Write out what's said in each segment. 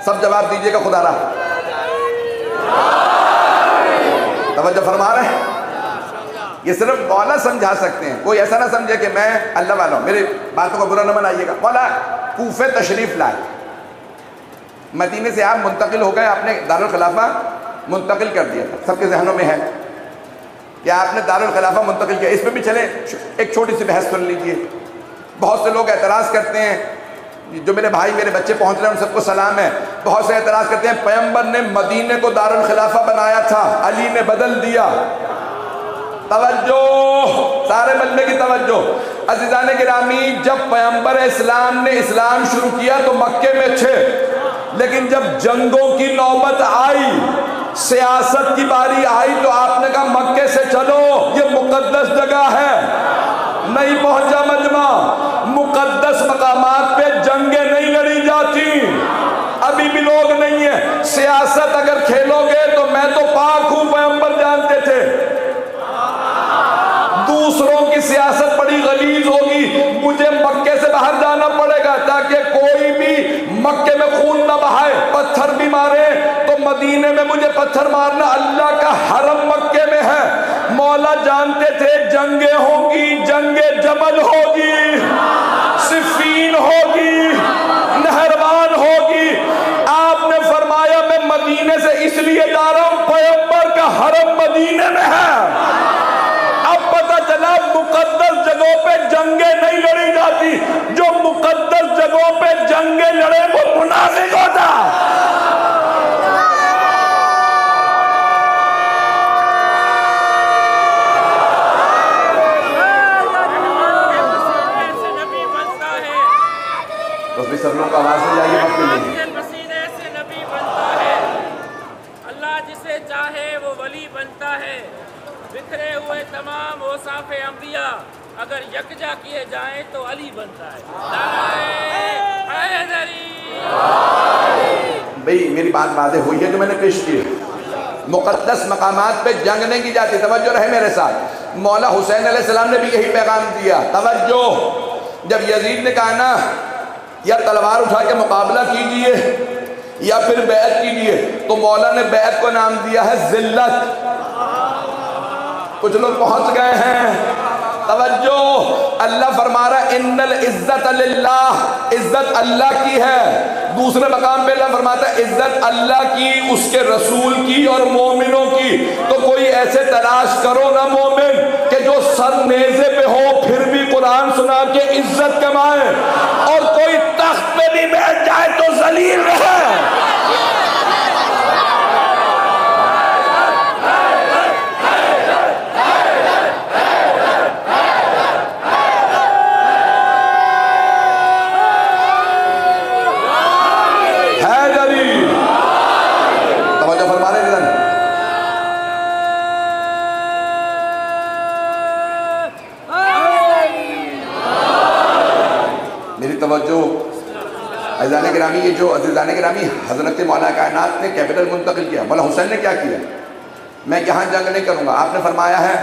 سب جواب دیجئے گا خدا رہا. توجہ فرما رہے ہیں؟ یہ صرف مولا سمجھا سکتے ہیں. کوئی ایسا نہ سمجھے کہ میں اللہ والا ہوں. میری باتوں کو برا نہ منائیے گا. مولا کوفے تشریف لائے, مدینے سے آپ منتقل ہو گئے, آپ نے دارالخلافہ منتقل کر دیا تھا. سب کے ذہنوں میں ہے کہ آپ نے دارالخلافہ منتقل کیا. اس پہ بھی چلیں ایک چھوٹی سی بحث سن لیجئے. بہت سے لوگ اعتراض کرتے ہیں, جو میرے بھائی میرے بچے پہنچ رہے ہیں ان سب کو سلام ہے, بہت سے اعتراض کرتے ہیں پیغمبر نے مدینے کو دارالخلافہ بنایا تھا, علی نے بدل دیا. توجہ, سارے مجمع کی توجہ. عزیزان گرامی, جب پیغمبر اسلام نے اسلام شروع کیا تو مکے میں تھے, لیکن جب جنگوں کی نوبت آئی, سیاست کی باری آئی, تو آپ نے کہا مکے سے چلو, یہ مقدس جگہ ہے. نہیں پہنچا مجمع. مقدس مقامات پہ جنگیں نہیں لڑی جاتی. ابھی بھی لوگ نہیں ہیں. سیاست اگر کھیلو گے تو میں تو پاک ہوں, پیغمبر جانتے تھے. دوسروں کی سیاست بڑی غلیظ ہوگی, مجھے مکے سے باہر جانا پڑے گا تاکہ کوئی بھی مکے میں خون نہ بہائے, پتھر بھی مارے تو مدینے میں مجھے پتھر مارنا. اللہ کا حرم مکے میں ہے. مولا جانتے تھے جنگیں ہوں گی, جنگ جمل ہوگی, صفین ہوگی, نہروان ہوگی. آپ نے فرمایا میں مدینے سے اس لیے جا رہا ہوں, پیغمبر کا حرم مدینے میں ہے. اب پتہ چلا مقدس جگہوں پہ جنگیں نہیں لڑی جاتی. جو مقدس جگہوں پہ جنگیں لڑے وہ منافق ہوتا. تو بھی سب لوگ آواز سے جائیے, وقت نہیں. پسینے سے نبی بنتا ہے, اللہ جسے چاہے وہ ولی بنتا ہے. بکھرے ہوئے تمام اوصاف انبیاء اگر یکجا کیے جائیں تو علی بنتا ہے. نعرہ حیدری. بھئی میری بات واضح ہوئی ہے جو میں نے پیش کی. مقدس مقامات پہ جنگ نہیں کی جاتی. توجہ رہے میرے ساتھ. مولا حسین علیہ السلام نے بھی یہی پیغام دیا. توجہ, جب یزید نے کہا نا یا تلوار اٹھا کے مقابلہ کیجئے یا پھر بیعت کیجئے, تو مولا نے بیعت کو نام دیا ہے ذلت. کچھ لوگ پہنچ گئے ہیں. توجہ, اللہ فرما رہا ہے ان العزت للہ, عزت اللہ کی ہے. دوسرے مقام پہ اللہ فرماتا ہے عزت اللہ کی, اس کے رسول کی اور مومنوں کی. تو کوئی ایسے تلاش کرو نا مومن کہ جو سر نیزے پہ ہو پھر بھی قرآن سنا کے عزت کمائے, اور کوئی تخت پہ بھی بیٹھ جائے تو ذلیل رہے. توجہ عزیزان گرامی, یہ جو عزیزان گرامی حضرت مولا کائنات نے کیپٹل منتقل کیا, مولا حسین نے کیا کیا؟ میں یہاں جنگ نہیں کروں گا. آپ نے فرمایا ہے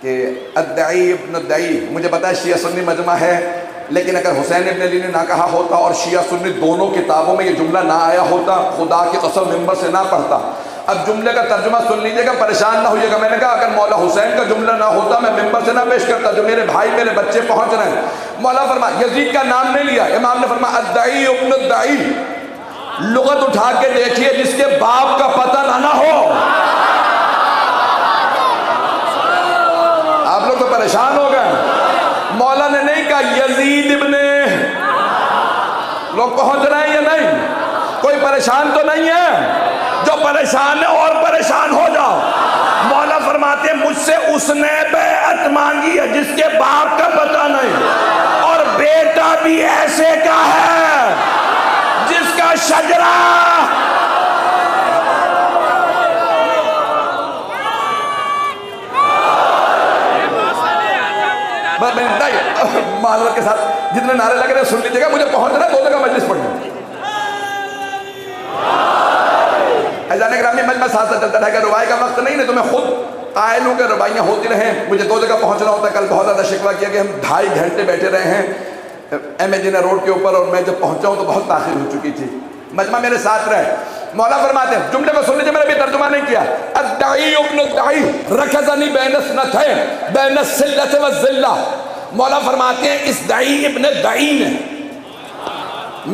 کہ الدعی ابن الدعی, مجھے پتا ہے شیعہ سنی مجمع ہے, لیکن اگر حسین ابن علی نے نہ کہا ہوتا اور شیعہ سنی دونوں کتابوں میں یہ جملہ نہ آیا ہوتا, خدا کی قسم ممبر سے نہ پڑھتا. اب جملے کا ترجمہ سن لیجئے گا, پریشان نہ ہوئیے گا. میں نے کہا اگر مولا حسین کا جملہ نہ ہوتا میں ممبر سے نہ پیش کرتا. جو میرے بھائی میرے بچے پہنچ رہے ہیں, مولا فرمایا یزید کا نام نہیں لیا, امام نے فرمایا الدعی ابن الدعی. لغت اٹھا کے دیکھیے جس کے باپ کا پتہ نہ ہو. آپ لوگ تو پریشان ہو گئے. مولا نے نہیں کہا یزید ابن, لوگ پہنچ رہے ہیں یا نہیں؟ کوئی پریشان تو نہیں ہے؟ جو پریشان ہے اور پریشان ہو جاؤ. مولا فرماتے ہیں مجھ سے اس نے بیعت مانگی ہے جس کے باپ کا پتہ نہیں, اور بیٹا بھی ایسے کا ہے جس کا شجرہ معذرت کے ساتھ جتنے نعرے لگ رہے ہیں سن لیجیے گا, مجھے پہنچنا ہے 2 جگہ مجلس پڑھنا. عزیزان گرامی مجمع ساتھ ساتھ چلتا رہے گا, ربائی کا وقت نہیں ہے تو میں خود قائل ہوں کہ ربائیاں ہوتی رہیں. مجھے 2 جگہ پہنچنا ہوتا ہے. کل بہت زیادہ شکوہ کیا کہ ہم 2.5 گھنٹے بیٹھے رہے ہیں ایم اے جنہ روڈ کے اوپر, اور میں جب پہنچا ہوں تو بہت تاخیر ہو چکی تھی. مجمع میرے ساتھ رہے. مولا فرماتے ہیں, جملے کو سن لیجیے, میں نے بھی ترجمہ نہیں کیا. الدعی ابن الدعی رکزنی بین اثنتین بین السلۃ والذلہ. مولا فرماتے ہیں اس دعی ابن دعی نے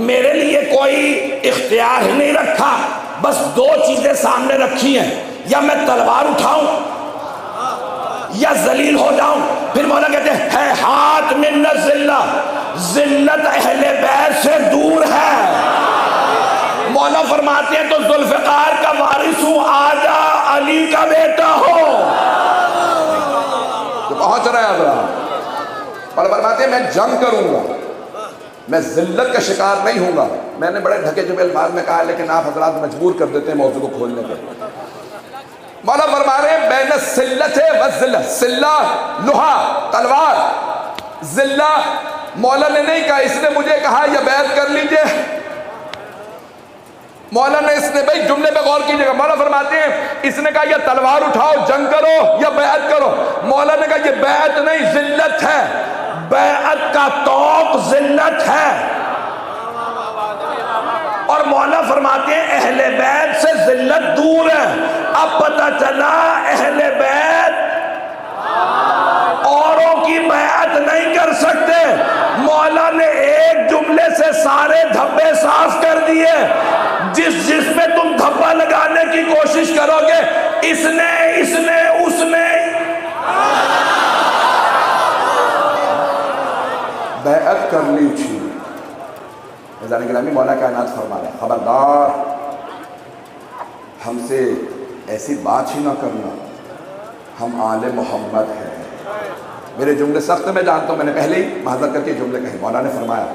میرے لیے کوئی اختیار ہی نہیں رکھا, بس دو چیزیں سامنے رکھی ہیں, یا میں تلوار اٹھاؤں یا ذلیل ہو جاؤں. پھر مولا کہتے ہیں ہے ہاتھ من الذلہ, ذلت اہل بیت سے دور ہے. مولا فرماتے ہیں تو ذوالفقار کا وارث ہوں, آجا علی کا بیٹا ہو. تو پہنچ رہا ہے ابراہیم. مولا فرماتے ہیں میں جنگ کروں گا, میں ذلت کا شکار نہیں ہوں گا. میں نے بڑے ڈھکے جبے الفاظ میں کہا, لیکن آپ حضرات مجبور کر دیتے ہیں موضوع کو کھولنے پر. مولا فرما رہے ہیں بین السلۃ والذلہ, سلہ لوہا تلوار, ذلہ مولا نے نہیں کہا, اس نے مجھے کہا یا بیعت کر لیجئے. مولا نے اس نے بھائی جملے پہ غور کیجئے گا, مولا فرماتے ہیں اس نے کہا یا تلوار اٹھاؤ جنگ کرو یا بیعت کرو. مولا نے کہا یہ بیعت نہیں ذلت ہے, بیعت کا توق ذلت ہے. اور مولا فرماتے ہیں اہل بیت سے ذلت دور ہے. اب پتہ چلا اہل بیت اوروں کی بیعت نہیں کر سکتے. مولا نے ایک جملے سے سارے دھبے صاف کر دیے. جس میں تم دھبا لگانے کی کوشش کرو گے, اس نے بیعت کر لی تھی. عزیزان گرامی, مولا کائنات فرما رہے ہیں خبردار ہم سے ایسی بات ہی نہ کرنا, ہم آل محمد ہیں. میرے جملے سخت میں جانتا ہوں, میں نے پہلے ہی معذرت کر کے جملے کہے. مولا نے فرمایا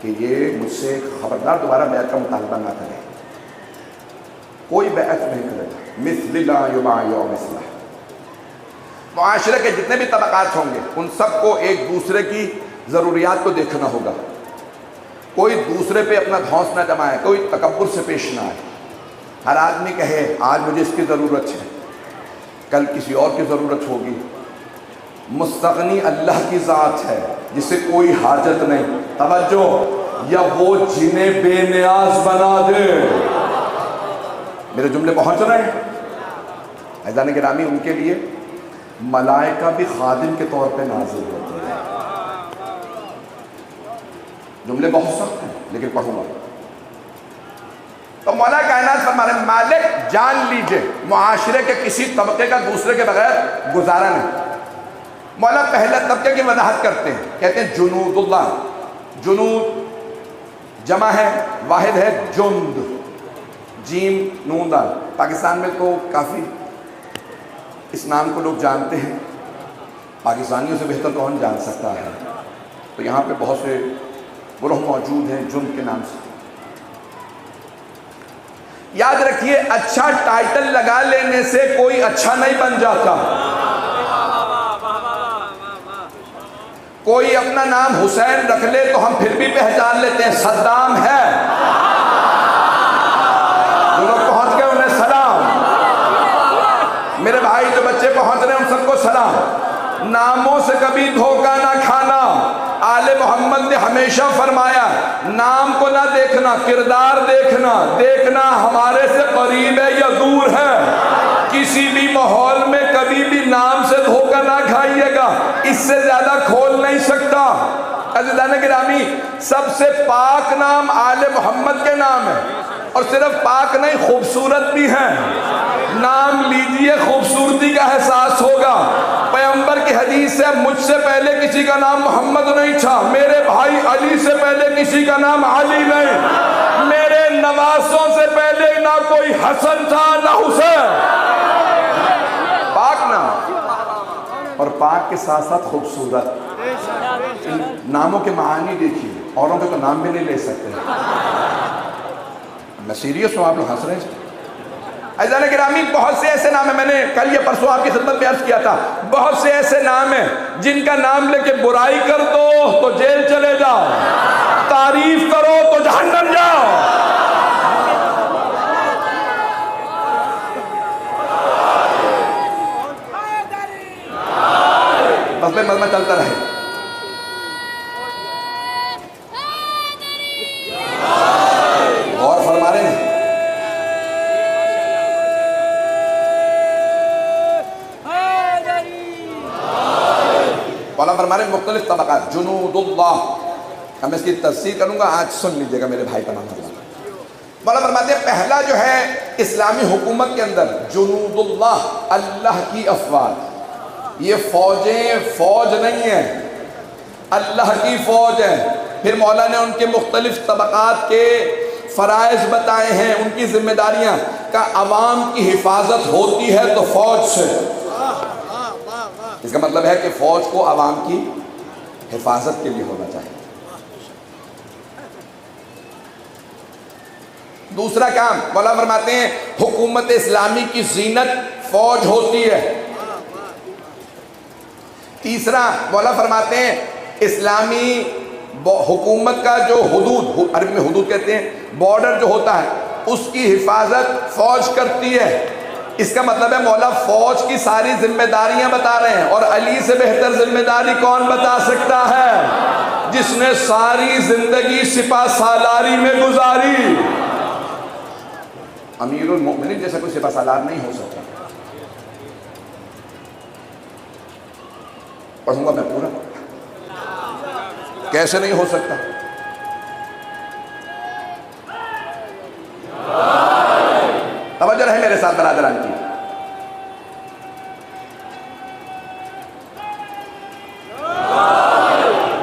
کہ یہ مجھ سے خبردار دوبارہ بیعت کا مطالبہ نہ کرے, کوئی بیعت نہیں کرے گا. مثل لا یبایع مثلہ. معاشرے کے جتنے بھی طبقات ہوں گے ان سب کو ایک دوسرے کی ضروریات کو دیکھنا ہوگا. کوئی دوسرے پہ اپنا دھونس نہ جمائے, کوئی تکبر سے پیش نہ آئے. ہر آدمی کہے آج مجھے اس کی ضرورت ہے, کل کسی اور کی ضرورت ہوگی. مستغنی اللہ کی ذات ہے جسے کوئی حاجت نہیں. توجہ, یا وہ جنہیں بے نیاز بنا دے. میرے جملے پہنچ رہے ہیں عزیزان گرامی؟ ان کے لیے ملائکہ بھی خادم کے طور پہ نازل ہوتے ہیں. جملے بہت سخت ہیں لیکن پڑھوں گا. تو مولا کائنات فرما رہے ہیں مالک جان لیجئے معاشرے کے کسی طبقے کا دوسرے کے بغیر گزارا نہیں. مولا پہلے طبقے کی وضاحت کرتے ہیں, کہتے ہیں جنود اللہ. جنود جمع ہے, واحد ہے جند, جیم نون دال. پاکستان میں تو کافی اس نام کو لوگ جانتے ہیں, پاکستانیوں سے بہتر کون جان سکتا ہے. تو یہاں پہ بہت سے گروہ موجود ہیں جند کے نام سے. یاد رکھیے اچھا ٹائٹل لگا لینے سے کوئی اچھا نہیں بن جاتا. کوئی اپنا نام حسین رکھ لے تو ہم پھر بھی پہچان لیتے ہیں صدام ہے. جو لوگ پہنچ گئے انہیں سلام. میرے بھائی جو بچے پہنچ رہے ہیں ان سب کو سلام. ناموں سے کبھی دھوکہ نہ کھانا. آل محمد نے ہمیشہ فرمایا نام کو نہ دیکھنا, کردار دیکھنا. دیکھنا ہمارے سے قریب ہے یا دور ہے. کسی بھی ماحول میں کبھی بھی نام سے دھوکہ نہ کھائیے گا, اس سے زیادہ کھول نہیں سکتا. عزیزان گرامی, سب سے پاک نام آل محمد کے نام ہے, اور صرف پاک نہیں خوبصورت بھی ہیں. نام لیجئے خوبصورتی کا احساس ہوگا. پیغمبر کی حدیث ہے مجھ سے پہلے کسی کا نام محمد نہیں تھا, میرے بھائی علی سے پہلے کسی کا نام علی نہیں, میرے نواسوں سے پہلے نہ کوئی حسن تھا نہ حسین. پاک نام اور پاک کے ساتھ ساتھ خوبصورت. ان ناموں کے معانی دیکھیے, اوروں کے تو نام بھی نہیں لے سکتے. میں سیریس ہوں, آپ لوگ ہنس رہے ہیں. عزیزان گرامی بہت سے ایسے نام ہیں, میں نے کل یا پرسوں آپ کی خدمت میں عرض کیا تھا, بہت سے ایسے نام ہیں جن کا نام لے کے برائی کر دو تو جیل چلے جاؤ, تعریف کرو تو جہنم جاؤ. بس میں مزمہ چلتا رہے. غور فرمائیں فرما رہے ہیں مختلف طبقات، جنود اللہ. اب میں اس کی تفسیر کروں گا، آج سن لیجئے گا میرے بھائی تمام حضرات. مولا فرماتے ہیں پہلا جو ہے اسلامی حکومت کے اندر جنود اللہ، اللہ کی افواج. یہ فوجیں فوج نہیں ہیں، اللہ کی فوج ہے. پھر مولا نے ان کے مختلف طبقات کے فرائض بتائے ہیں، ان کی ذمہ داریاں کا عوام کی حفاظت ہوتی ہے تو فوج سے. اس کا مطلب ہے کہ فوج کو عوام کی حفاظت کے لیے ہونا چاہیے. دوسرا کام مولا فرماتے ہیں حکومت اسلامی کی زینت فوج ہوتی ہے. تیسرا مولا فرماتے ہیں اسلامی حکومت کا جو حدود، عربی میں حدود کہتے ہیں، بارڈر جو ہوتا ہے، اس کی حفاظت فوج کرتی ہے. اس کا مطلب ہے مولا فوج کی ساری ذمہ داریاں بتا رہے ہیں. اور علی سے بہتر ذمہ داری کون بتا سکتا ہے؟ جس نے ساری زندگی سپہ سالاری میں گزاری. امیر المؤمنین جیسا کوئی سپہ سالار نہیں ہو سکتا. پڑھوں گا میں پورا، کیسے نہیں ہو سکتا؟ توجہ رہے میرے ساتھ برادران کی.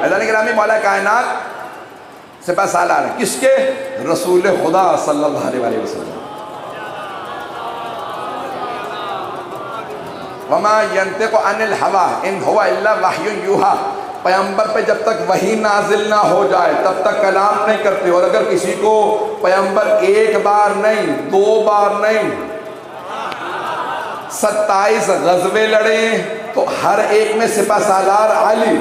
عزیزان گرامی، مولا کائنات سپہ سالار ہے کس کے؟ رسول خدا صلی اللہ علیہ وسلم. وما ينطق عن الهوى ان هو الا وحی یوحی. پیغمبر پہ جب تک وحی نازل نہ ہو جائے تب تک کلام نہیں کرتے. اور اگر کسی کو پیغمبر ایک بار نہیں، 2 بار نہیں، 27 غزوے لڑے تو ہر ایک میں سپہ سالار علی.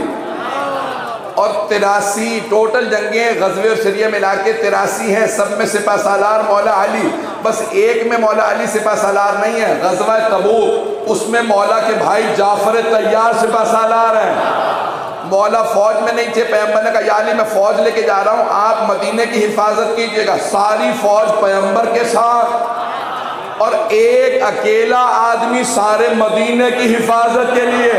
اور 83 ٹوٹل جنگیں غزوے اور سریہ ملا کے 83 ہیں، سب میں سپہ سالار مولا علی. بس ایک میں مولا علی سپہ سالار نہیں ہے، غزوہ تبوک، اس میں مولا کے بھائی جعفر طیار سپہ سالار ہیں. مولا فوج میں نہیں تھے. پیغمبر نے کہا یا علی میں فوج لے کے جا رہا ہوں، آپ مدینے کی حفاظت کیجئے گا. ساری فوج پیغمبر کے ساتھ، اور ایک اکیلا آدمی سارے مدینے کی حفاظت کے لیے.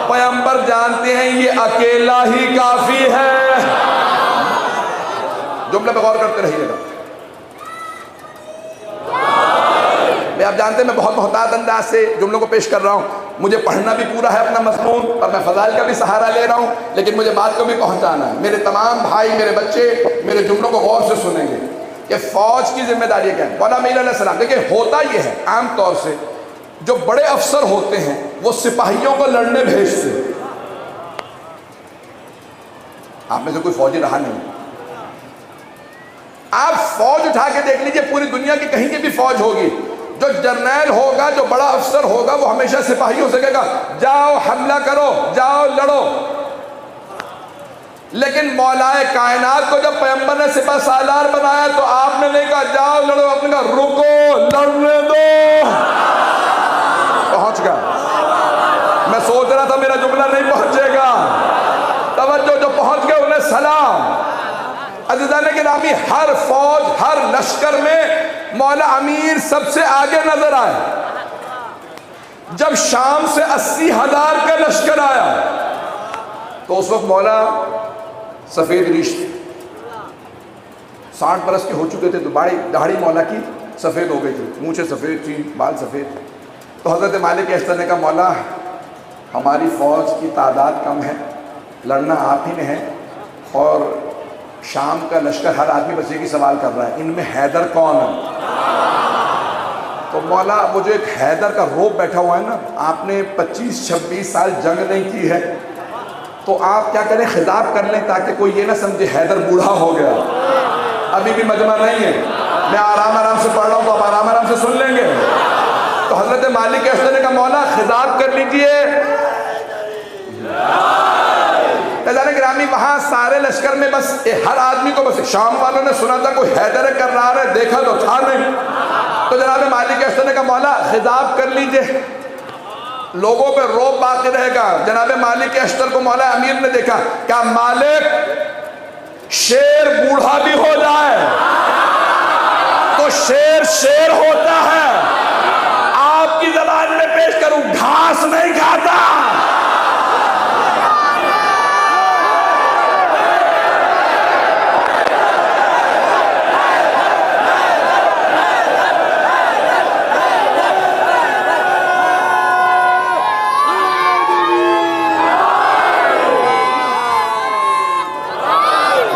پیغمبر جانتے ہیں یہ اکیلا ہی کافی ہے. جملے پہ غور کرتے رہیے گا. میں آپ جانتے ہیں میں بہت محتاط انداز سے جملوں کو پیش کر رہا ہوں. مجھے پڑھنا بھی پورا ہے اپنا مضمون، اور میں فضائل کا بھی سہارا لے رہا ہوں، لیکن مجھے بات کو بھی پہنچانا ہے. میرے تمام بھائی، میرے بچے میرے جملوں کو غور سے سنیں گے کہ فوج کی ذمہ داری کیا ہے. مولا امیر علیہ السلام، دیکھیں ہوتا یہ ہے عام طور سے جو بڑے افسر ہوتے ہیں وہ سپاہیوں کو لڑنے بھیجتے ہیں. آپ میں سے کوئی فوجی رہا نہیں. آپ فوج اٹھا کے دیکھ لیجئے، پوری دنیا کی کہیں کی بھی فوج ہوگی، جو جرنیل ہوگا، جو بڑا افسر ہوگا، وہ ہمیشہ سپاہیوں سے کہے گا جاؤ حملہ کرو، جاؤ لڑو. لیکن مولا کائنات کو جب پیغمبر نے سپہ سالار بنایا تو آپ نے نہیں کہا جاؤ لڑو، آپ نے کہا رکو، لڑنے دو. پہنچ گیا. میں سوچ رہا تھا میرا جملہ نہیں پہنچے گا. توجہ، جو پہنچ گئے انہیں سلام. عزیزان گرامی، ہر فوج، ہر لشکر میں مولا امیر سب سے آگے نظر آئے. جب شام سے 80,000 کا لشکر آیا تو اس وقت مولا سفید ریش تھے، 60 برس کے ہو چکے تھے، تو داڑھی مولا کی سفید ہو گئی تھی، مونچھیں سفید تھی، بال سفید. تو حضرت مالک اشتر نے کہا مولا ہماری فوج کی تعداد کم ہے، لڑنا آپ ہی نے ہے، اور شام کا لشکر ہر آدمی بس ایک ہی سوال کر رہا ہے، ان میں حیدر کون ہے؟ تو مولا وہ جو ایک حیدر کا روب بیٹھا ہوا ہے نا، آپ نے 25-26 سال جنگ نہیں کی ہے، تو آپ کیا کریں خطاب کر لیں تاکہ کوئی یہ نہ سمجھے حیدر بوڑھا ہو گیا. ابھی بھی مجمع نہیں ہے، میں آرام سے پڑھ رہا ہوں تو آپ آرام سے سن لیں گے. تو حضرت مالک اشتر نے کہا مولا خطاب کر لیجئے. عزیزان گرامی، وہاں سارے لشکر میں بس ہر آدمی کو بس شام والوں نے سنا تھا کوئی حیدر کرار ہے، دیکھا تو تھا نہیں. تو جناب مالک اشتر نے کہا مولا خطاب کر لیجئے، لوگوں پہ روب باقی رہے گا. جناب مالک اشتر کو مولا امیر نے دیکھا، کہا مالک شیر بوڑھا بھی ہو جائے تو شیر ہوتا ہے. آپ کی زبان میں پیش کروں، گھاس نہیں کھاتا.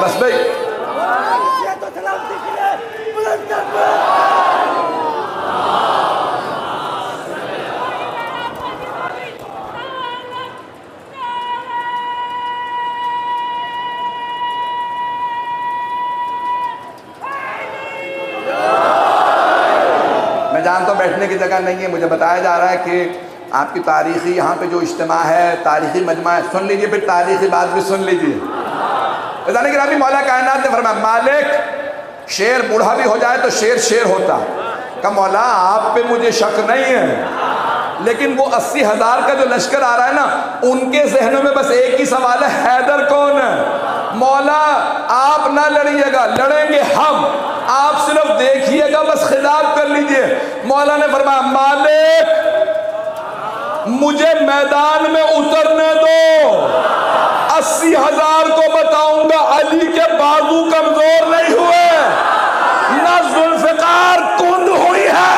بس بھائی میں جانتا ہوں بیٹھنے کی جگہ نہیں ہے، مجھے بتایا جا رہا ہے کہ آپ کی تاریخی یہاں پہ جو اجتماع ہے، تاریخی مجمع ہے، سن لیجئے پھر تاریخی بات بھی سن لیجئے۔ بتانے کہ ربی مولا کائنات نے فرمایا مالک شیر بوڑھا بھی ہو جائے تو شیر شیر ہوتا۔ کہ مولا آپ پہ مجھے شک نہیں ہے، لیکن وہ 80,000 کا جو لشکر آ رہا ہے نا، ان کے ذہنوں میں بس ایک ہی سوال ہے، حیدر کون ہے؟ مولا آپ نہ لڑیے گا، لڑیں گے ہم، آپ صرف دیکھیے گا، بس خطاب کر لیجئے۔ مولا نے فرمایا مالک مجھے میدان میں اترنے دو، 80,000 کو بتاؤں گا علی کے بازو کمزور نہیں ہوئے، نہ ذوالفقار کند ہوئی ہے۔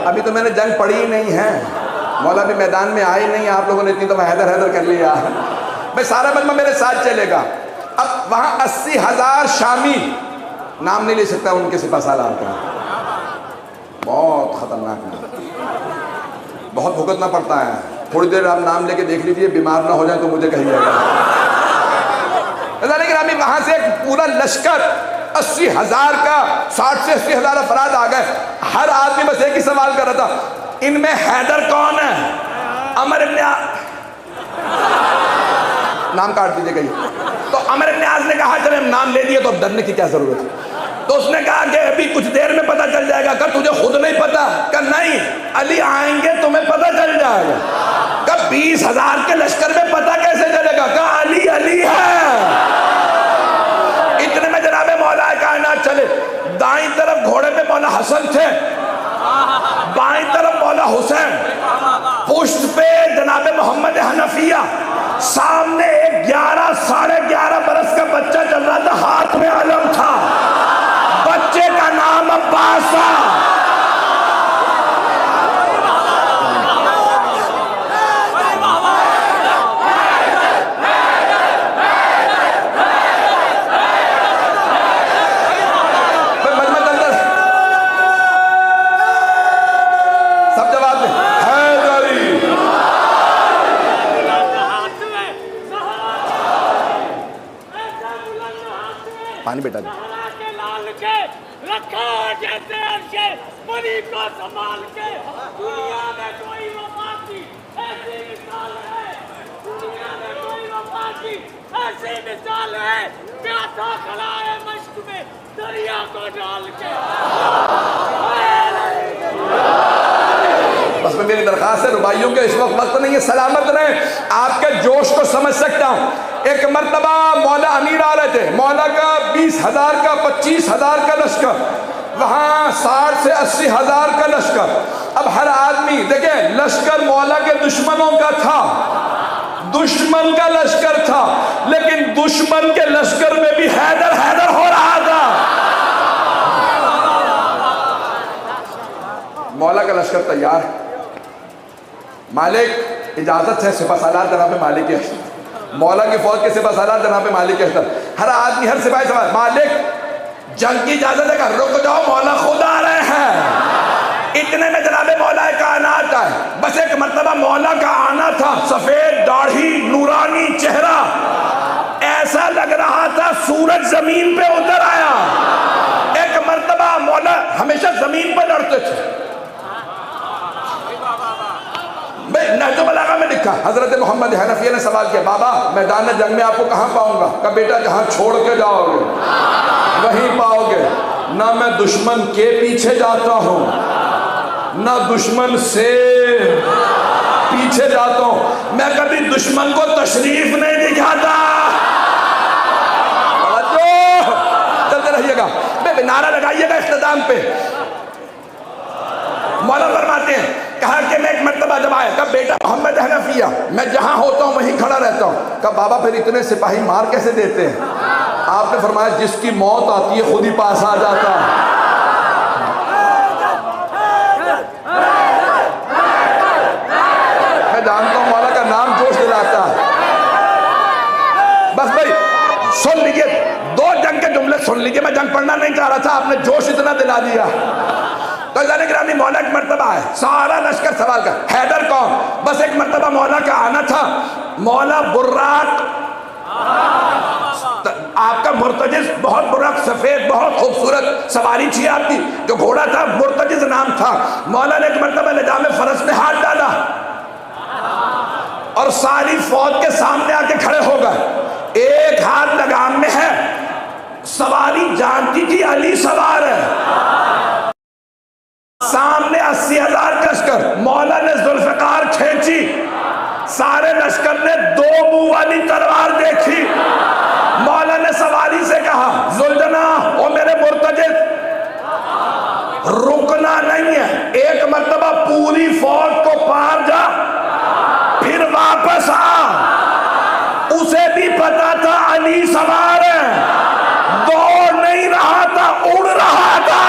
ابھی تو میں نے جنگ پڑھی ہی نہیں ہے، مولا بھی میدان میں آئی نہیں، آپ لوگوں نے اتنی تو حیدر حیدر کر لیا۔ میں سارا مجمع میرے ساتھ چلے گا۔ اب وہاں 80,000 شامی، نام نہیں لے سکتا ان کے سپہ سالار کا، بہت خطرناک نام، بہت بھگتنا پڑتا ہے۔ تھوڑی دیر آپ نام لے کے دیکھ لیجئے، بیمار نہ ہو جائیں تو مجھے کہیے گا۔ لیکن ابھی وہاں سے ایک پورا لشکر 80,000 کا، 60 سے 80,000 افراد آ گئے۔ ہر آدمی بس ایک ہی سوال کر رہا تھا، ان میں حیدر کون ہے؟ عمر ابن نام کاٹ دیجئے گئی۔ تو عمر ابن عاص نے کہا چلے ہم نام لے دیے تو اب ڈرنے کی کیا ضرورت ہے؟ تو اس نے کہا کہ ابھی کچھ دیر میں پتہ چل جائے گا۔ کہ تجھے خود نہیں پتا؟ کہ نہیں، علی آئیں گے تمہیں پتہ چل جائے گا۔ کہ 20,000 کے لشکر میں پتہ کیسے چلے گا؟ کہ علی علی ہے۔ اتنے میں جناب مولا کائنات چلے، دائیں طرف گھوڑے پہ مولا حسن تھے، بائیں طرف مولا حسین، پشت پہ جناب محمد حنفیہ، سامنے ایک 11-11.5 برس کا بچہ چل رہا تھا، ہاتھ میں علم تھا، بچے کا نام عباس تھا۔ پانی بیٹا دی رکھا جیسے عرشے بنی کو سنبھال کے، دنیا میں کوئی وفا کی ایسی مثال ہے، دنیا میں کوئی وفا کی ایسی مثال ہے، پیاسا کھڑا ہے مشک میں دریا کو ڈال کے۔ بس میں میری درخواست ہے ربائیوں کے اس وقت نہیں ہے، سلامت رہیں، آپ کے جوش کو سمجھ سکتا ہوں۔ ایک مرتبہ مولا امیر آ رہے تھے، مولا کا 20,000 کا 25,000 کا لشکر، وہاں 60 سے 80,000 کا لشکر۔ اب ہر آدمی دیکھیں، لشکر مولا کے دشمنوں کا تھا، دشمن کا لشکر تھا، لیکن دشمن کے لشکر میں بھی حیدر حیدر ہو رہا تھا۔ مولا کا لشکر تیار ہے، مالک اجازت ہے، سپہ سالار جناب مالک اشتر، مولا کی فوج کے سپہ سالار جناب مالک اشتر، ہر آدمی ہر سپاہی سوال، مالک جنگ کی اجازت ہے کہ رک جاؤ، مولا خود آ رہے ہیں۔ اتنے میں جناب مولا کائنات آئے، بس ایک مرتبہ مولا کا آنا تھا، سفید داڑھی، نورانی چہرہ، ایسا لگ رہا تھا سورج زمین پہ اتر آیا۔ ایک مرتبہ مولا ہمیشہ زمین پر لڑتے تھے، نہج البلاغہ میں لکھا، حضرت محمد حنفیہ نے سوال کیا، بابا میدان جنگ میں آپ کو کہاں پاؤں گا؟ کہ بیٹا جہاں چھوڑ کے جاؤ گے وہیں پاؤ گے، نہ میں دشمن کے پیچھے جاتا ہوں، نہ دشمن سے پیچھے جاتا ہوں، میں کبھی دشمن کو تشریف نہیں دکھاتا۔ چلتے رہیے گا، نعرہ لگائیے گا اختتام پہ۔ مولا فرماتے ہیں، کہا کہ میں ایک مرتبہ جب آیا کہا بیٹا محمد حنفیہ میں جہاں ہوتا ہوں وہیں کھڑا رہتا ہوں. کہا بابا پھر اتنے سپاہی مار کیسے دیتے ہیں؟ آپ نے فرمایا جس کی موت آتی ہے خود ہی پاس آ جاتا ہے. میں جانتا ہوں مولا کا نام جوش دلاتا ہے. بس بھائی سن لیجئے, 2 جنگ کے جملے سن لیجئے, میں جنگ پڑھنا نہیں چاہ رہا تھا, آپ نے جوش اتنا دلا دیا. تو عزیزان گرامی مولا ایک مرتبہ ہے, سارا لشکر سوال کر حیدر کون؟ بس ایک مرتبہ مولا کا آنا تھا. مولا براق, آپ کا مرتجز, بہت براق سفید بہت خوبصورت سواری تھی آپ کی, جو گھوڑا تھا مرتجز نام تھا. مولا نے ایک مرتبہ لجام فرس میں ہاتھ ڈالا اور ساری فوج کے سامنے آ کے کھڑے ہو گئے. ایک ہاتھ لگام میں ہے, سواری جانتی تھی علی سوار ہے, سامنے 80,000 لشکر. مولا نے ذوالفقار کھینچی, سارے لشکر نے 2 منہ والی تلوار دیکھی. مولا نے سواری سے کہا ذوالجنا او میرے مرتجز رکنا نہیں ہے, ایک مرتبہ پوری فوج کو پار جا پھر واپس آ. اسے بھی پتا تھا علی سوار ہے, دوڑ نہیں رہا تھا اڑ رہا تھا.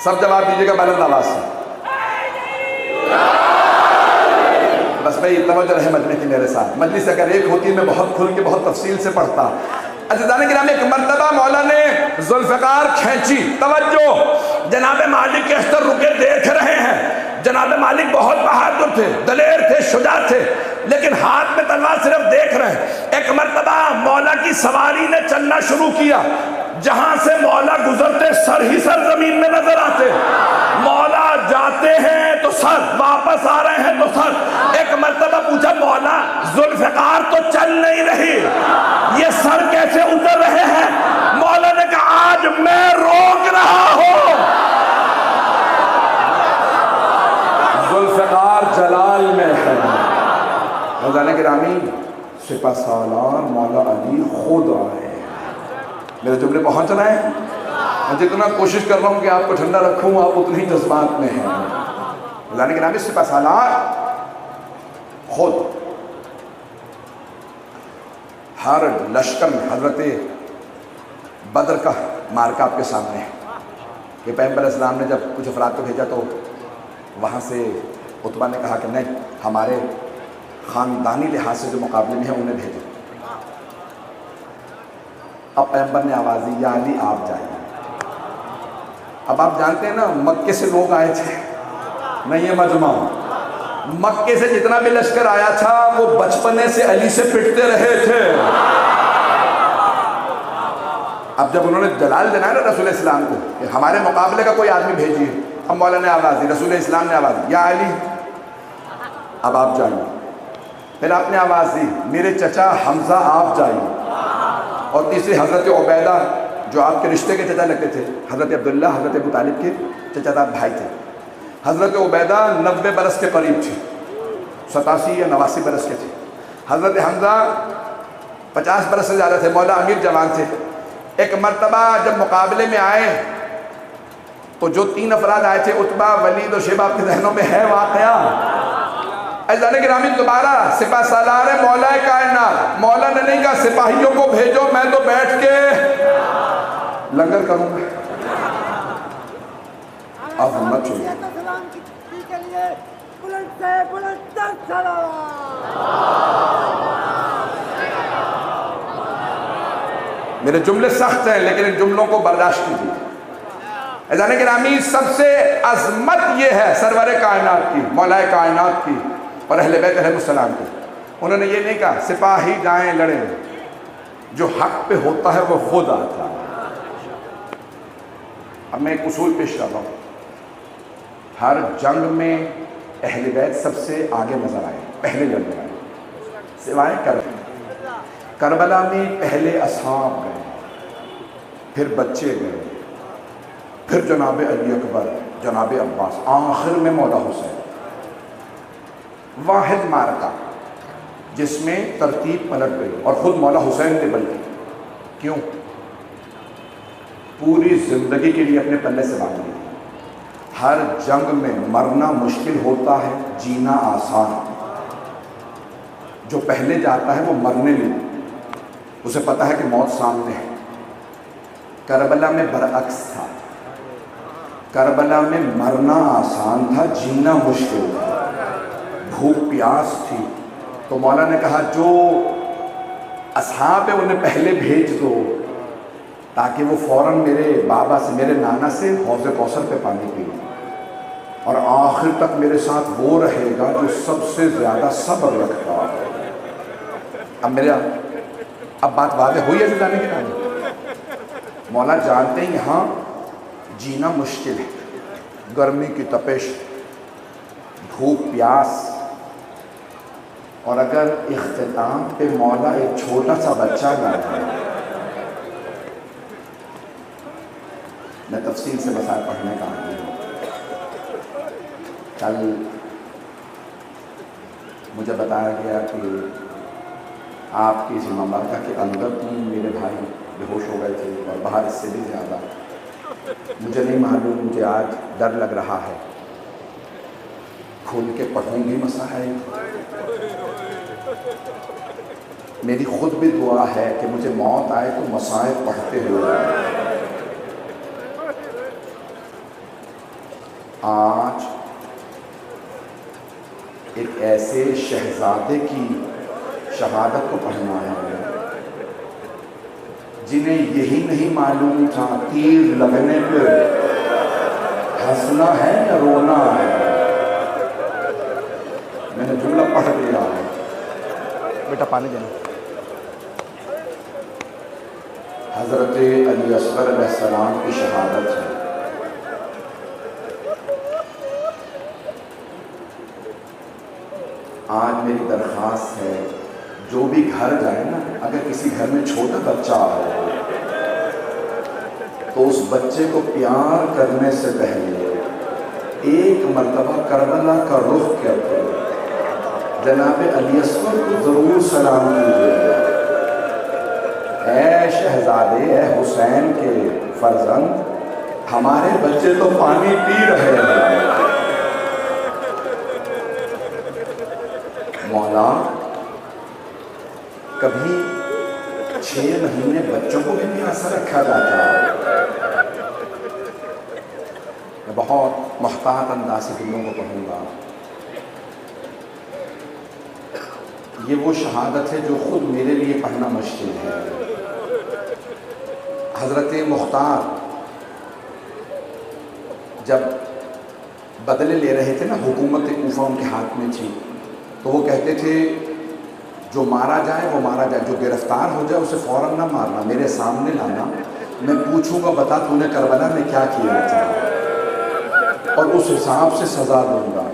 سب جواب دیجیے گا بلند آواز سے. بس بھائی توجہ رہے مجلس کی میرے ساتھ. مجلس اگر ایک ہوتی میں بہت کھل کے بہت تفصیل سے پڑھتا. عزیزان گرامی ایک مرتبہ مولا نے ذوالفقار کھینچی. توجہ, جناب مالک کے استر رکے دیکھ رہے ہیں. جناب مالک بہت بہادر تھے, دلیر تھے, شجاع تھے, لیکن ہاتھ میں تلوار صرف دیکھ رہے ہیں. ایک مرتبہ مولا کی سواری نے چلنا شروع کیا. جہاں سے مولا گزرتے سر ہی سر زمین میں نظر آتے. مولا جاتے ہیں تو سر, واپس آ رہے ہیں تو سر. ایک مرتبہ پوچھا مولا ذوالفقار تو چل نہیں رہی, یہ سر کیسے اتر رہے ہیں؟ مولا نے کہا آج میں روک رہا ہوں. ذوالفقار جلال میں ہے. عزیزان گرامی سپہ سالار مولا علی خود آئے. میرے جملے پہنچ رہے ہیں؟ میں جتنا کوشش کر رہا ہوں کہ آپ کو ٹھنڈا رکھوں, آپ اتنی جذبات میں ہیں. عزیزان گرامی سپہ سالار خود ہر لشکر میں, حضرت بدر کا مارکہ آپ کے سامنے ہے کہ پیغمبر اسلام نے جب کچھ افراد کو بھیجا تو وہاں سے عتبہ نے کہا کہ نہیں, ہمارے خاندانی لحاظ سے جو مقابلے میں ہیں انہیں بھیجو. اب پیغمبر نے آواز دی یا علی آپ جائیں. اب آپ جانتے ہیں نا مکے سے لوگ آئے تھے, نہیں یہ مجمع, مکے سے جتنا بھی لشکر آیا تھا وہ بچپنے سے علی سے پٹتے رہے تھے. اب جب انہوں نے جلال دینا نا رسول اسلام کو کہ ہمارے مقابلے کا کوئی آدمی بھیجیے, اب مولا نے آواز دی, رسول اسلام نے آواز دی یا علی اب آپ جائیے. پھر آپ نے آواز دی میرے چچا حمزہ آپ جائیے. اور تیسری حضرت عبیدہ جو آپ کے رشتے کے چچا لگتے تھے, حضرت عبداللہ حضرت ابو طالب کے چچا دار بھائی تھے. حضرت عبیدہ 90 برس کے قریب تھے, 87 یا 89 برس کے تھے. حضرت حمزہ 50 برس سے زیادہ تھے, مولا امیر جوان تھے. ایک مرتبہ جب مقابلے میں آئے تو جو 3 افراد آئے تھے, عتبہ, ولید اور شیبہ, آپ کے ذہنوں میں ہے واقعہ. عزیزان گرامی دوبارہ سپہ سالار مولا کائنات. مولا نے نہیں کہا سپاہیوں کو بھیجو, میں تو بیٹھ کے لنگر کروں گا. اب ہمت چھوڑیے. میرے جملے سخت ہیں لیکن ان جملوں کو برداشت کیجیے. عزیزان گرامی سب سے عظمت یہ ہے سرور کائنات کی, مولا کائنات کی اور اہل بیت علیہ السلام کی. انہوں نے یہ نہیں کہا سپاہی جائیں لڑیں, جو حق پہ ہوتا ہے وہ خود آتا ہے. اب میں ایک اصول پیش کر رہا ہوں، ہر جنگ میں اہل بیت سب سے آگے نظر آئے، پہلے جنگ میں آئے، سوائے کربلا میں پہلے اصحاب گئے، پھر بچے گئے، پھر جناب علی اکبر، جناب عباس، آخر میں مولا حسین۔ واحد معرکہ جس میں ترتیب پلٹ گئی، اور خود مولا حسین نے بلکہ، کیوں؟ پوری زندگی کے لیے اپنے پلے سے باندھ لیا۔ ہر جنگ میں مرنا مشکل ہوتا ہے، جینا آسان۔ جو پہلے جاتا ہے وہ مرنے نہیں، اسے پتہ ہے کہ موت سامنے ہے۔ کربلا میں برعکس تھا، کربلا میں مرنا آسان تھا، جینا مشکل تھا، بھوک پیاس تھی۔ تو مولا نے کہا جو اصحاب ہیں انہیں پہلے بھیج دو، تاکہ وہ فوراً میرے بابا سے، میرے نانا سے حوض کوثر پہ پانی پی، اور آخر تک میرے ساتھ وہ رہے گا جو سب سے زیادہ صبر رکھتا ہے۔ اب بات واضح ہوئی ہے جانے کے نہیں؟ مولا جانتے ہیں یہاں جینا مشکل ہے، گرمی کی تپش، بھوک پیاس، اور اگر اختتام پہ مولا ایک چھوٹا سا بچہ لاتا ہے، میں تفصیل سے مسائل پڑھنے کا آدمی ہوں۔ کل مجھے بتایا گیا کہ آپ کی اس مملکت کے اندر 3 میرے بھائی بے ہوش ہو گئے تھے، اور باہر اس سے بھی زیادہ۔ مجھے نہیں معلوم، مجھے آج ڈر لگ رہا ہے، کھول کے پڑھوں گی مسائل۔ میری خود بھی دعا ہے کہ مجھے موت آئے تو مسائل پڑھتے ہوئے۔ آج ایک ایسے شہزادے کی شہادت کو پڑھنا ہے جنہیں یہی نہیں معلوم تھا تیر لگنے پہ ہنسنا ہے یا رونا ہے۔ میں نے جملہ پڑھ دیا ہے، بیٹا پانی دینا۔ حضرت علی اصغر علیہ السلام کی شہادت ہے۔ آج میری درخواست ہے، جو بھی گھر جائے نا، اگر کسی گھر میں چھوٹا بچہ ہو تو اس بچے کو پیار کرنے سے پہلے ایک مرتبہ کربلا کا رخ کر کے جناب علی اصغر کو ضرور سلام کیجیے۔ اے شہزادے، اے حسین کے فرزند، ہمارے بچے تو پانی پی رہے ہیں۔ مولا کبھی 6 مہینے بچوں کو بھی پیاسا رکھا جاتا ہے۔ میں بہت محتاط انداز سے دلوں کو پڑھوں گا۔ یہ وہ شہادت ہے جو خود میرے لیے پڑھنا مشکل ہے۔ حضرت مختار جب بدلے لے رہے تھے نا، حکومت کوفہ ان کے ہاتھ میں تھی، تو وہ کہتے تھے جو مارا جائے وہ مارا جائے، جو گرفتار ہو جائے اسے فوراً نہ مارنا، میرے سامنے لانا، میں پوچھوں گا بتا تو نے کربلا میں کیا کیا تھا، اور اس حساب سے سزا دوں گا۔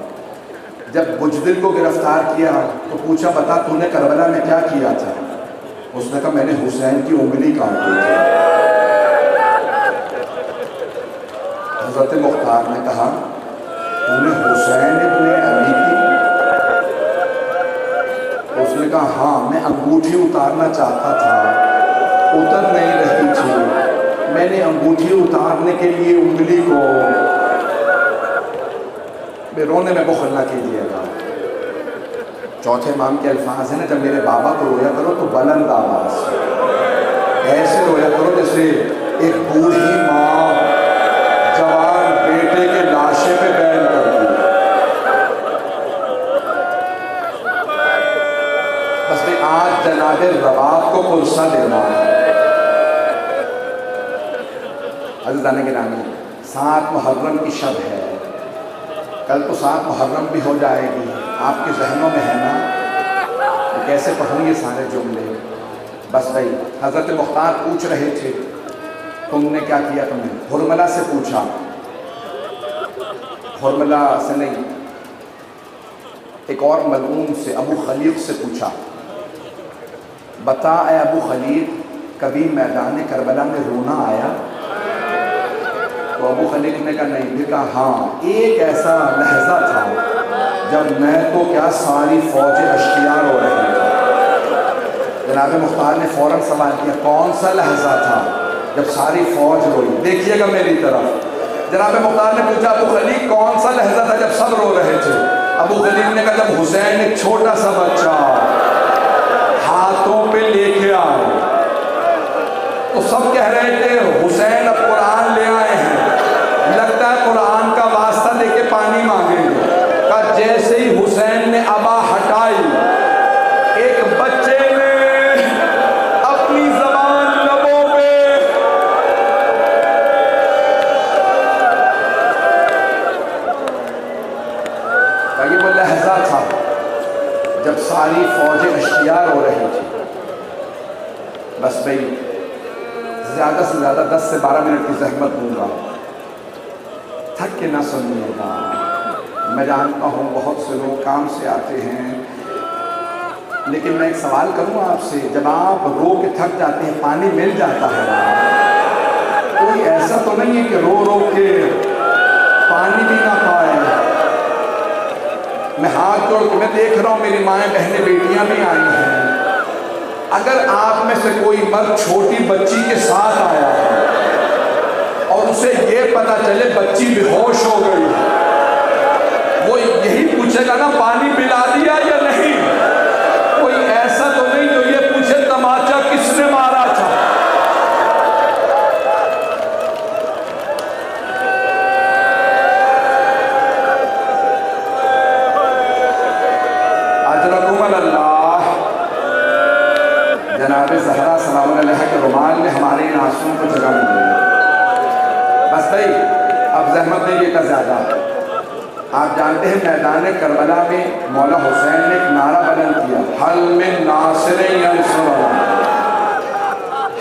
جب بجدل کو گرفتار کیا تو پوچھا بتا تو نے کربلا میں کیا کیا تھا، اس نے کہا میں نے حسین کی انگلی کاٹی تھی۔ حضرت مختار نے کہا تو نے حسین ابن علی کی؟ اس نے کہا ہاں، میں انگوٹھی اتارنا چاہتا تھا، اتر نہیں رہی تھی، میں نے انگوٹھی اتارنے کے لیے انگلی کو، بے رونے میں بخل نہ کیجیے گا۔ چوتھے امام کے الفاظ ہیں نا، جب میرے بابا کو رویا کرو تو بلند آواز سے، ایسے رویا کرو جیسے ایک بوڑھی ماں جوان بیٹے کے لاشے پہ بیان کرتی ہے۔ بس بھی آج جناب رباب کو پلسہ دینا ہے۔ عزیزان گرامی، 7 محرم کی شب ہے، کل تو 7 محرم بھی ہو جائے گی، آپ کے ذہنوں میں ہے نا کیسے پڑھوں یہ سارے جملے؟ بس بھائی حضرت مختار پوچھ رہے تھے تم نے کیا کیا؟ تم نے حرملہ سے پوچھا، حرملہ سے نہیں، ایک اور ملعون سے، ابو خلیق سے پوچھا، بتا اے ابو خلیق کبھی میدان کربلا میں رونا آیا؟ تو ابو خلیق نے کہا نہیں. پھر کہا ہاں ایک ایسا لحظہ تھا جب میں تو کیا ساری فوجیں اشتیار ہو رہی تھی. جناب مختار نے فوراً سوال کیا کون سا لحظہ تھا جب ساری فوج روئی؟ دیکھیے گا میری طرف. جناب مختار نے پوچھا ابو خلیق کون سا لحظہ تھا جب سب رو رہے تھے؟ ابو خلیق نے کہا جب حسین ایک چھوٹا سا بچہ ہاتھوں پہ لے کے آئے تو سب کہہ رہے تھے حسین اب قرآن لے آئے ہیں، لگتا ہے قرآن کا واسطہ لے کے پانی مانگیں گے. کہا جیسے ہی حسین نے ابا ہٹائی ایک بچے نے اپنی زبان لبوں پہ یہ وہ لحظہ تھا جب ساری فوجیں اشتیار ہو رہی تھی. بس بھئی زیادہ سے زیادہ 10 سے 12 منٹ کی زحمت دوں گا، تھک کے نہ سنیے گا. میں جانتا ہوں بہت سے لوگ کام سے آتے ہیں، لیکن میں ایک سوال کروں آپ سے، جب آپ رو کے تھک جاتے ہیں پانی مل جاتا ہے، کوئی ایسا تو نہیں ہے کہ رو رو کے پانی بھی نہ پائے؟ میں ہاتھ جوڑ کے میں دیکھ رہا ہوں میری مائیں بہنیں بیٹیاں بھی آئی ہیں. اگر آپ میں سے کوئی مرد چھوٹی بچی کے ساتھ آیا ہے اور اسے یہ پتا چلے بچی بے ہوش ہو گئی، وہ یہی پوچھے گا نا پانی پلا دیا یا نہیں؟ کوئی ایسا تو نہیں جو یہ پوچھے تماچا کس نے مارا تھا؟ اجرکم اللہ. جناب زہرا سلام علیہ کے رومال نے ہمارے ان آنسوؤں کو جگہ مل گئی. بس بھائی اب زحمت نہیں لیتا زیادہ. آپ جانتے ہیں میدان کربلا میں مولا حسین نے ایک نعرہ بلند کیا، حل من ناصر ینصرنا.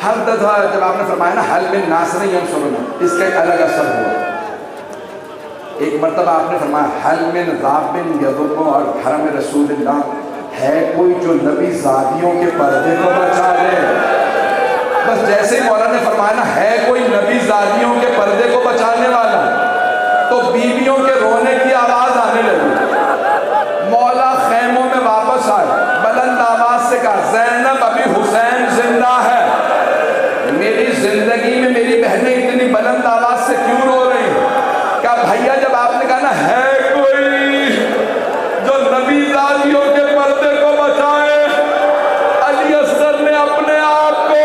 ہر دفعہ جب آپ نے فرمایا نا حل من ناصر ینصرنا، اس کا ایک الگ اثر ہوا. ایک مرتبہ آپ نے فرمایا حل من ذاب یضر اور حرم رسول اللہ، ہے کوئی جو نبی زادیوں کے پردے کو بچا لے؟ بس جیسے ہی مولا نے فرمایا نا ہے کوئی نبی زادیوں کے پردے کو بچانے والا، تو بیویوں کے رونے کی آواز آنے لگی. مولا خیموں میں واپس آئے، بلند آواز سے کہا زینب ابھی حسین زندہ ہے. میری زندگی میں میری بہنیں اتنی بلند آواز سے کیوں رو رہی ہیں؟ کہا بھیا جب آپ نے کہا نا ہے کوئی جو نبی زادیوں کے پردے کو بچائے، علی اصغر نے اپنے آپ کو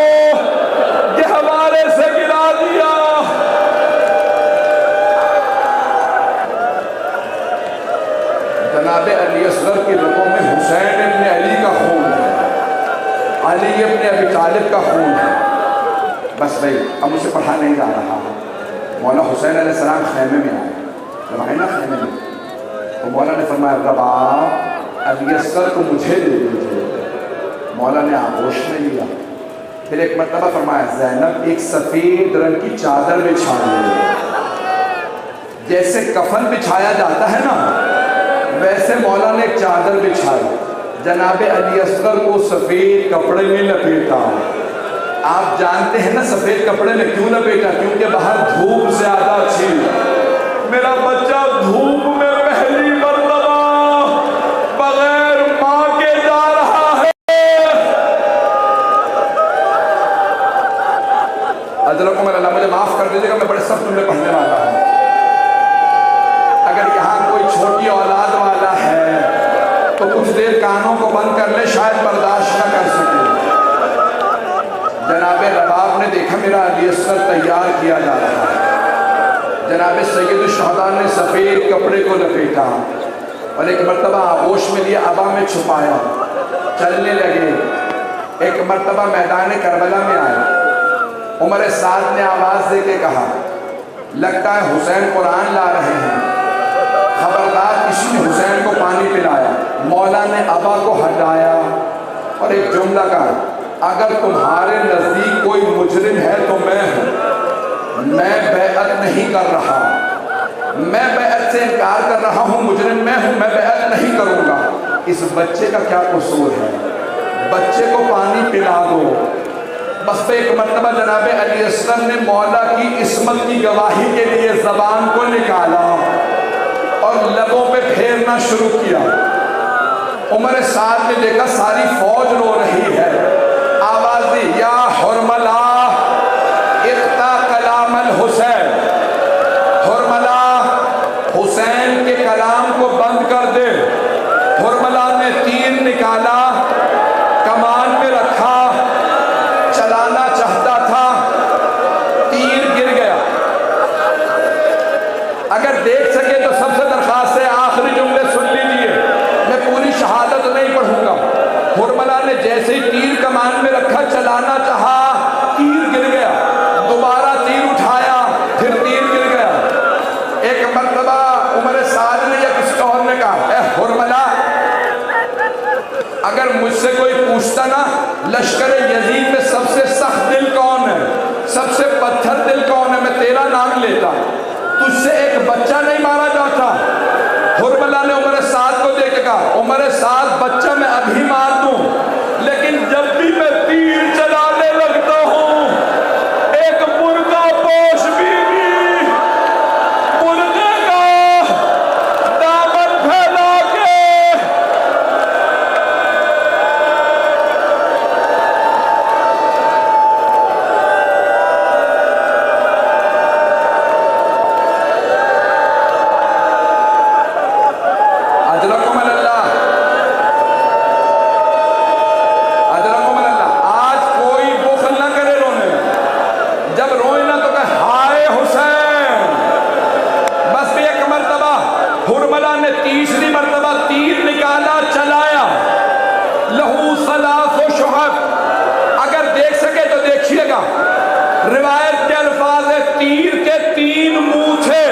گہوارے سے گرا دیا. جناب علی اصغر کی رگوں میں حسین ابن علی کا خون ہے، علی ابن ابی طالب کا خون ہے. بس بھئی اب مجھے پڑھا نہیں جا رہا. مولا حسین علیہ السلام خیمے میں آئے، جب آئے نا خیمے میں تو مولا نے فرمایا رب آپ علی اصغر کو مجھے دے دیجیے. مولا نے آغوش میں لیا. پھر ایک مرتبہ فرمایا زینب ایک سفید رنگ کی چادر بچھا لی. جیسے کفن بچھایا جاتا ہے نا ویسے مولا نے ایک چادر بچھائی، جناب علی اصغر کو سفید کپڑے میں لپیٹا. آپ جانتے ہیں نا سفید کپڑے میں کیوں لپیٹا؟ کیونکہ باہر دھوپ زیادہ تھی. میرا بچہ دھوپ میں پہلی مرتبہ بغیر ماں کے جا رہا ہے. حضرت عمر اللہ مجھے معاف کر دیجیے گا، میں بڑے سخت جملے پڑھنے والا ہوں. اگر یہاں کوئی چھوٹی اولاد والا ہے تو کچھ دیر کانوں کو بند کر لے، شاید برداشت نہ کر سکے. جناب رباب نے دیکھا میرا علی اصغر تیار کیا جا رہا ہے. جناب سید الشہداء نے سفید کپڑے کو لپیٹا اور ایک مرتبہ آغوش میں لیا، ابا میں چھپایا، چلنے لگے. ایک مرتبہ میدان کربلا میں آئے. عمر سعد نے آواز دے کے کہا لگتا ہے حسین قرآن لا رہے ہیں، خبردار کسی نے حسین کو پانی پلایا. مولا نے ابا کو ہٹایا اور ایک جملہ کہا اگر تمہارے نزدیک کوئی مجرم ہے تو میں ہوں. میں بیعت نہیں کر رہا، میں بیعت سے انکار کر رہا ہوں، مجرم میں ہوں، میں بیعت نہیں کروں گا۔ اس بچے کا کیا قصور ہے؟ بچے کو پانی پلا دو۔ بس ایک مرتبہ جناب علیہ السلام نے مولا کی عصمت کی گواہی کے لیے زبان کو نکالا اور لبوں پہ پھیرنا شروع کیا۔ عمر سعد نے دیکھا ساری فوج رو رہی ہے، آواز دی، یا حرملہ اقطع کلام الحسین، حرملہ حسین کے کلام کو بند کر دے۔ حرملہ نے تیر نکالا، کمان میں رکھا، چلانا چاہتا تھا، تیر گر گیا۔ اگر دیکھ سکے تو سب سے درخواست ہے آخری جملے سن لیجئے، میں پوری شہادت نہیں پڑھوں گا۔ حرملہ نے جیسے ہی تیر کمان میں رکھا، چلانا چاہا، تیر گر گیا، دوبارہ تیر اٹھایا، پھر تیر گر گیا۔ ایک مرتبہ عمر سعد نے یا کسی اور نے کہا، اے حرملہ، اگر مجھ سے کوئی پوچھتا نا لشکر یزید میں سب سے سخت دل کون ہے، سب سے پتھر دل کون ہے، میں تیرا نام لیتا، تجھ سے ایک بچہ نہیں مارا جاتا۔ حرملہ نے عمر سعد کو دیکھ کے کہا، عمر سعد، بچہ میں ابھی مار دوں، لیکن جب بھی میں تیر چلانے لگتا ہوں، ایک برقع پوش بیوی برقعے کا دامن پھیلا کے تیسری مرتبہ تیر نکالا، چلایا، لہو ثلاث شعب۔ اگر دیکھ سکے تو دیکھیے گا، روایت کے الفاظ ہے تیر کے 3 منہ تھے،